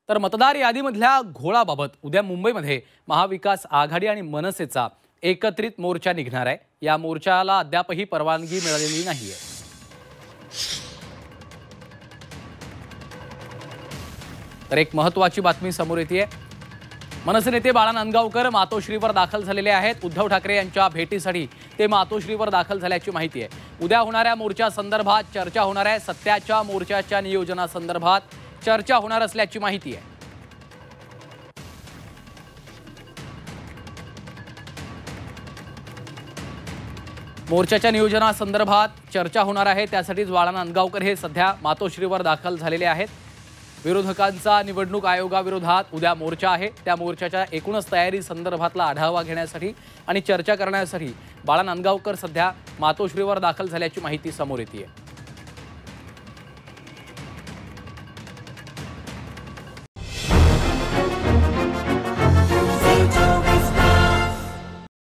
तर मतदार यादीमधल्या घोळाबाबत उद्या मुंबईमध्ये महाविकास आघाडी आणि मनसेचा एकत्रित मोर्चा निघणार आहे। या मोर्चाला अद्यापही परवानगी मिळालेली नाहीये। तर एक महत्त्वाची बातमी समोर येते। मनसे नेते बाळा नांदगावकर मातोश्रीवर दाखल झालेले आहेत। उद्धव ठाकरे यांच्या भेटीसाठी ते मातोश्रीवर दाखल झाल्याची माहिती आहे। उद्या होणाऱ्या मोर्चा संदर्भात चर्चा होणार आहे। सत्याच्या मोर्चाच्या नियोजनासंदर्भात चर्चा होणार असल्याची माहिती आहे। मोर्चाच्या नियोजनासंदर्भात चर्चा होणार आहे। त्यासाठीच बाळा नांदगावकर हे सध्या मातोश्रीवर दाखल झालेले आहेत। विरोधकांचा निवडणूक आयोगाविरोधात उद्या मोर्चा आहे। त्या मोर्चाच्या एकूणच तयारी संदर्भातला आढावा घेण्यासाठी आणि चर्चा करण्यासाठी बाळा नांदगावकर सध्या मातोश्रीवर दाखल झाल्याची माहिती समोर येते आहे।